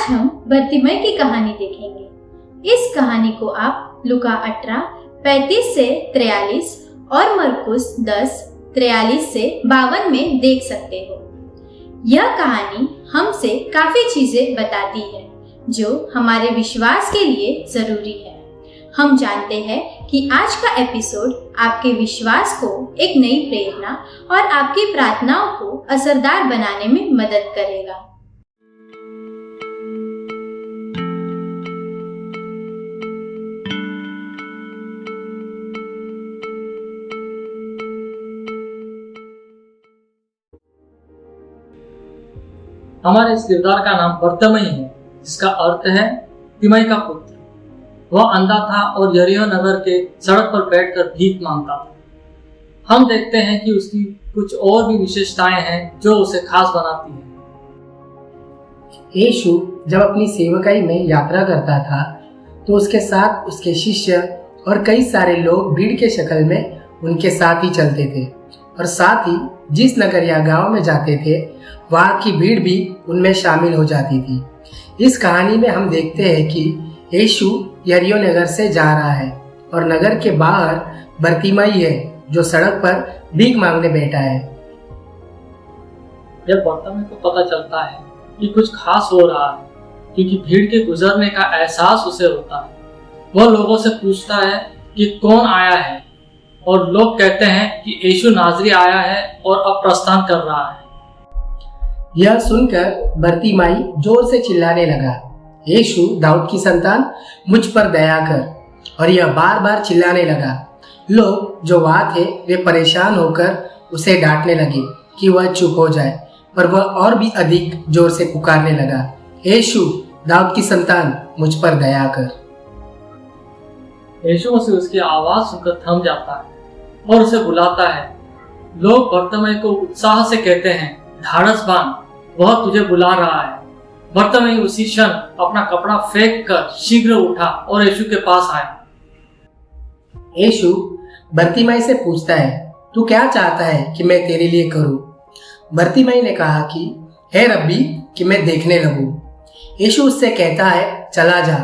आज हम बर्तिमई की कहानी देखेंगे। इस कहानी को आप लुका 18:35 से 43 और मरकुस 10:43 से 52 में देख सकते हो। यह कहानी हमसे काफी चीजें बताती है जो हमारे विश्वास के लिए जरूरी है। हम जानते हैं कि आज का एपिसोड आपके विश्वास को एक नई प्रेरणा और आपकी प्रार्थनाओं को असरदार बनाने में मदद करेगा। हमारे इस किरदार का नाम बर्तिमई है, जिसका अर्थ है तिमई का पुत्र। वह अंधा था और यरीहो नगर के सड़क पर बैठकर भीख मांगता था। हम देखते हैं कि उसकी कुछ और भी विशेषताएं हैं जो उसे खास बनाती हैं। यीशु जब अपनी सेवकाई में यात्रा करता था तो उसके साथ उसके शिष्य और कई सारे लोग भीड़ के शक्ल में उनके साथ ही चलते थे और साथ ही जिस नगर या गांव में जाते थे वहां की भीड़ भी उनमें शामिल हो जाती थी। इस कहानी में हम देखते हैं कि यीशु यरीहो नगर से जा रहा है और नगर के बाहर बर्तिमई है जो सड़क पर भीख मांगने बैठा है। जब बर्तिमई को पता चलता है कि कुछ खास हो रहा है, क्योंकि भीड़ के गुजरने का एहसास उसे होता है, वह लोगों से पूछता है कि कौन आया है, और लोग कहते हैं कि यीशु नाज़री आया है और अब प्रस्थान कर रहा है। यह सुनकर बर्तिमई जोर से चिल्लाने लगा, यीशु दाऊद की संतान, मुझ पर दया कर। और यह बार बार चिल्लाने लगा। लोग जो वहां थे वे परेशान होकर उसे डांटने लगे कि वह चुप हो जाए, पर वह और भी अधिक जोर से पुकारने लगा, यीशु दाऊद की संतान, मुझ पर दया कर। यीशु मसीह उसकी आवाज सुनकर थम जाता है और उसे बुलाता है। लोग बर्तिमई को उत्साह से कहते हैं, ढाढ़स बांध, वह तुझे बुला रहा है। बर्तिमई उसी क्षण अपना कपड़ा फेंक कर शीघ्र उठा और यीशु के पास आया। यीशु बर्तिमई से पूछता है, तू क्या चाहता है कि मैं तेरे लिए करूं? बर्तिमई ने कहा कि हे रब्बी, कि मैं देखने लगूं। यीशु उससे कहता है, चला जा,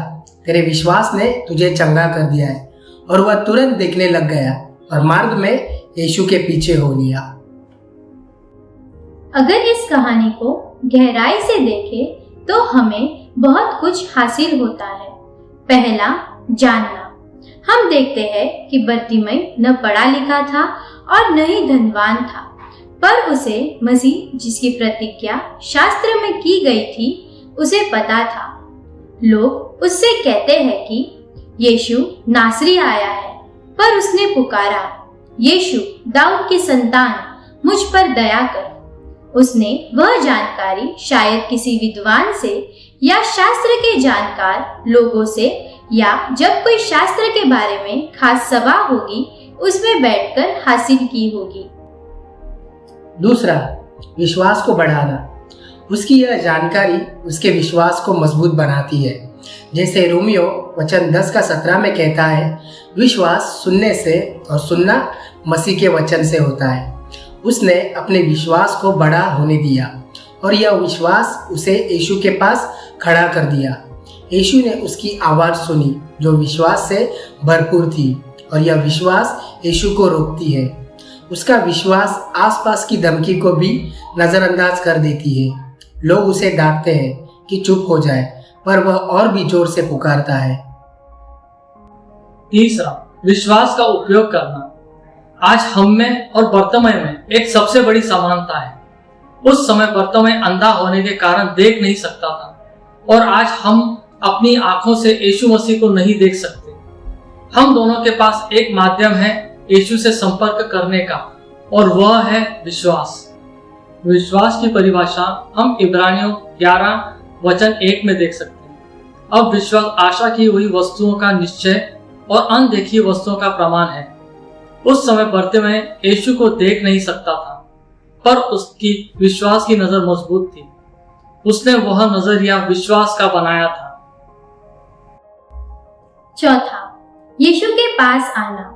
तेरे विश्वास ने तुझे चंगा कर दिया है। और वह तुरंत देखने लग गया और मार्ग में यीशु के पीछे हो लिया। अगर इस कहानी को गहराई से देखें तो हमें बहुत कुछ हासिल होता है। पहला, जानना। हम देखते हैं कि बर्तिमई न पढ़ा लिखा था और न ही धनवान था, पर उसे मसीह जिसकी प्रतिज्ञा शास्त्र में की गई थी उसे पता था। लोग उससे कहते हैं कि यीशु नासरी आया है, पर उसने पुकारा, यीशु दाऊद की संतान, मुझ पर दया कर। उसने वह जानकारी शायद किसी विद्वान से या शास्त्र के जानकार लोगों से, या जब कोई शास्त्र के बारे में खास सभा होगी उसमें बैठकर हासिल की होगी। दूसरा, विश्वास को बढ़ाना। उसकी यह जानकारी उसके विश्वास को मजबूत बनाती है। जैसे रोमियो वचन 10:17 में कहता है, विश्वास सुनने से और सुनना मसीह के वचन से होता है। उसने अपने विश्वास को बड़ा होने दिया और यह विश्वास उसे यीशु के पास खड़ा कर दिया। यीशु ने उसकी आवाज सुनी जो विश्वास से भरपूर थी, और यह विश्वास यीशु को रोकती है। उसका विश्वास आसपास की धमकी को भी नजरअंदाज कर देती है। लोग उसे डांटते हैं कि चुप हो जाए, पर वह और भी जोर से पुकारता है। तीसरा, विश्वास का उपयोग करना। आज हम में और बर्तिमई में एक सबसे बड़ी समानता है। उस समय बर्तिमई अंधा होने के कारण देख नहीं सकता था, और आज हम अपनी आंखों से यीशु मसीह को नहीं देख सकते। हम दोनों के पास एक माध्यम है यीशु से संपर्क करने का, और वह है विश्वास। विश्वास की परिभाषा हम इब्रानियों 11:1 में देख सकते हैं। अब विश्वास आशा की हुई वस्तुओं का निश्चय और अनदेखी वस्तुओं का प्रमाण है। उस समय बर्तिमई यीशु को देख नहीं सकता था, पर उसकी विश्वास की नजर मजबूत थी। उसने वह नजरिया विश्वास का बनाया था। चौथा, यीशु के पास आना।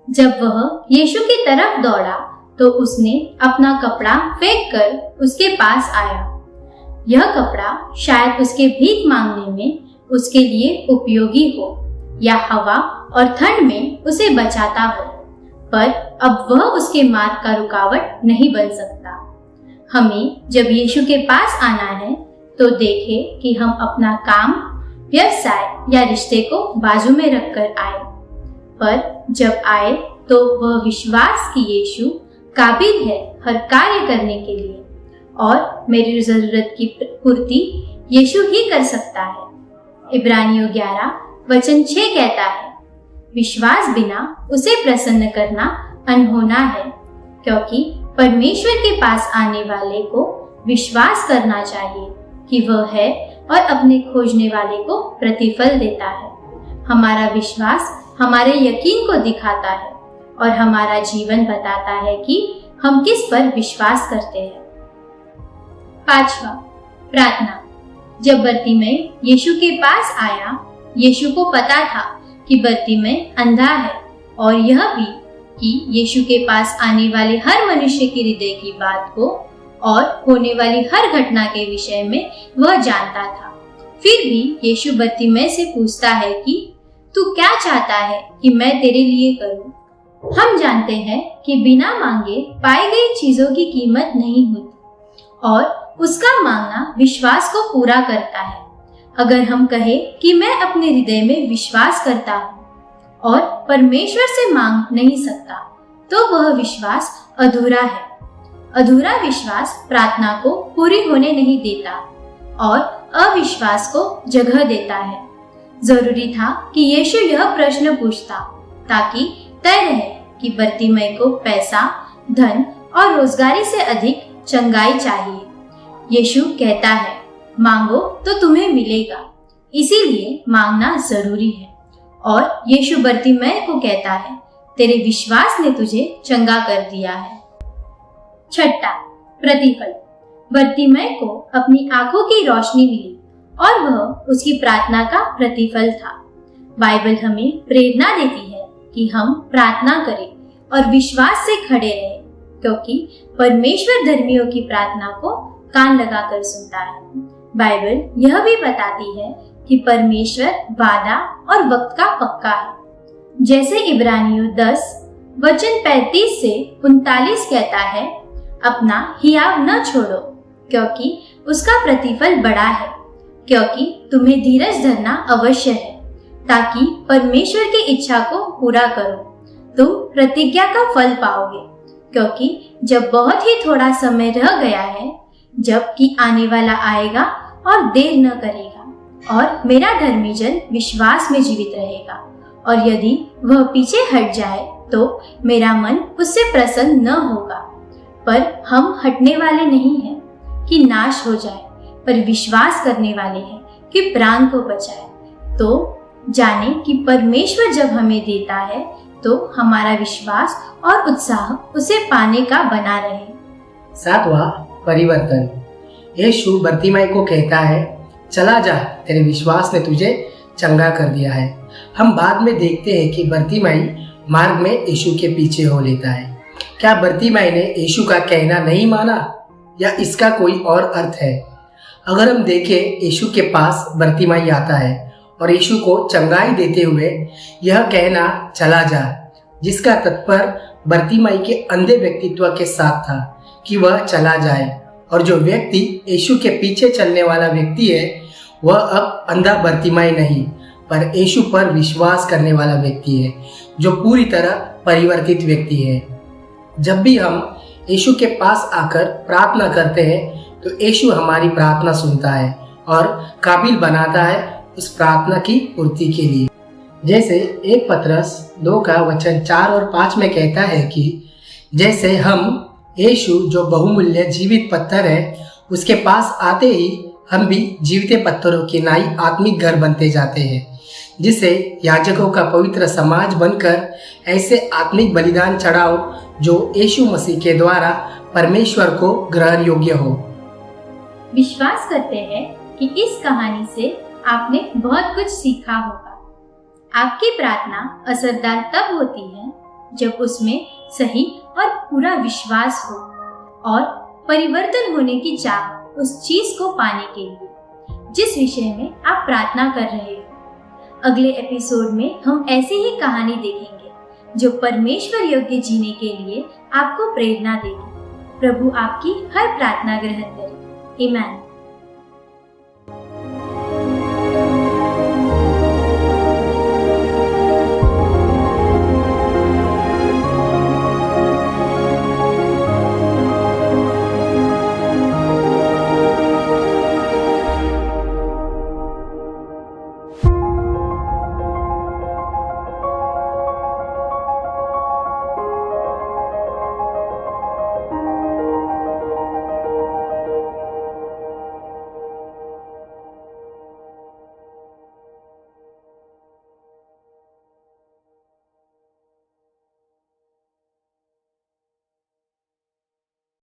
जब वह यीशु की तरफ दौड़ा तो उसने अपना कपड़ा फेंक कर उसके पास आया। यह कपड़ा शायद उसके भीख मांगने में उसके लिए उपयोगी हो या हवा और ठंड में उसे बचाता हो, पर अब वह उसके मार्ग का रुकावट नहीं बन सकता। हमें जब यीशु के पास आना है तो देखें कि हम अपना काम, व्यवसाय या रिश्ते को बाजू में रखकर आए, पर जब आए तो वह विश्वास कि यीशु काबिल है हर कार्य करने के लिए और मेरी जरूरत की पूर्ति यीशु ही कर सकता है। इब्रानियों 11 वचन 6 कहता है, विश्वास बिना उसे प्रसन्न करना अनहोना है, क्योंकि परमेश्वर के पास आने वाले को विश्वास करना चाहिए कि वह है और अपने खोजने वाले को प्रतिफल देता है। हमारा विश्वास हमारे यकीन को दिखाता है और हमारा जीवन बताता है कि हम किस पर विश्वास करते हैं। 5वां, प्रार्थना। जब बरतिमै यीशु के पास आया, यीशु को पता था कि बरतिमै अंधा है और यह भी कि यीशु के पास आने वाले हर मनुष्य के हृदय की बात को और होने वाली हर घटना के विषय में वह जानता था। फिर भी यीशु बरतिमै से पूछता है कि तू क्या चाहता है कि मैं तेरे लिए करूं? हम जानते हैं कि बिना मांगे पाई गई चीजों की कीमत नहीं होती और उसका मांगना विश्वास को पूरा करता है। अगर हम कहें कि मैं अपने हृदय में विश्वास करता हूँ और परमेश्वर से मांग नहीं सकता, तो वह विश्वास अधूरा है। अधूरा विश्वास प्रार्थना को पूरी होने नहीं देता और अविश्वास को जगह देता है। जरूरी था कि यीशु यह प्रश्न पूछता ताकि तय रहे कि बरतिमै को पैसा, धन और रोजगारी से अधिक चंगाई चाहिए। यीशु कहता है, मांगो तो तुम्हें मिलेगा, इसीलिए मांगना जरूरी है। और यीशु बरतिमै को कहता है, तेरे विश्वास ने तुझे चंगा कर दिया है। 6, प्रतिफल। बरतिमै को अपनी आंखों की रोशनी मिली और वह उसकी प्रार्थना का प्रतिफल था। बाइबल हमें प्रेरणा देती है कि हम प्रार्थना करें और विश्वास से खड़े रहें, क्योंकि परमेश्वर धर्मियों की प्रार्थना को कान लगाकर सुनता है। बाइबल यह भी बताती है कि परमेश्वर वादा और वक्त का पक्का है। जैसे इब्रानियों 10 वचन 35 से 39 कहता है, अपना हियाव न छोड़ो, क्योंकि उसका प्रतिफल बड़ा है, क्योंकि तुम्हें धीरज धरना अवश्य है, ताकि परमेश्वर की इच्छा को पूरा करो। तुम प्रतिज्ञा का फल पाओगे, क्योंकि जब बहुत ही थोड़ा समय रह गया है, जबकि आने वाला आएगा और देर न करेगा और मेरा धर्मी जन विश्वास में जीवित रहेगा, और यदि वह पीछे हट जाए तो मेरा मन उससे प्रसन्न न होगा। पर हम हटने वाले नहीं हैं कि नाश हो जाए, पर विश्वास करने वाले हैं कि प्राण को बचाए। तो जाने कि परमेश्वर जब हमें देता है तो हमारा विश्वास और उत्साह उसे पाने का बना रहे। 7वां, परिवर्तन। यीशु बरतिमै को कहता है, चला जा, तेरे विश्वास ने तुझे चंगा कर दिया है। हम बाद में देखते हैं कि बरतिमै मार्ग में यीशु के पीछे हो लेता है। क्या बरतिमै ने यीशु का कहना नहीं माना या इसका कोई और अर्थ है? अगर हम देखें, यीशु के पास बरतिमै आता है और यीशु को चंगाई देते हुए यह कहना, चला जा, जिसका तात्पर्य बरतिमै के अंधे व्यक्तित्व के साथ था कि वह चला जाए, और जो व्यक्ति यीशु के पीछे चलने वाला व्यक्ति है वह अब अंधा बरतिमै नहीं, पर यीशु पर विश्वास करने वाला व्यक्ति है, जो पूरी तरह परिवर्तित व्यक्ति है। जब भी हम यीशु के पास आकर प्रार्थना करते हैं तो यीशु हमारी प्रार्थना सुनता है और काबिल बनाता है उस प्रार्थना की पूर्ति के लिए। जैसे 1 पतरस 2 का वचन 4 और 5 में कहता है कि जैसे हम यीशु जो बहुमूल्य जीवित पत्थर है उसके पास आते ही हम भी जीवित पत्थरों की नाई आत्मिक घर बनते जाते हैं, जिससे याजकों का पवित्र समाज बनकर ऐसे आत्मिक बलिदान चढ़ाओ जो यीशु मसीह के द्वारा परमेश्वर को ग्रहण योग्य हो। विश्वास करते हैं कि इस कहानी से आपने बहुत कुछ सीखा होगा। आपकी प्रार्थना असरदार तब होती है जब उसमें सही और पूरा विश्वास हो और परिवर्तन होने की चाह हो। उस चीज को पाने के लिए जिस विषय में आप प्रार्थना कर रहे हो। अगले एपिसोड में हम ऐसी ही कहानी देखेंगे जो परमेश्वर योग्य जीने के लिए आपको प्रेरणा देगी। प्रभु आपकी हर प्रार्थना ग्रहण करे। आमीन।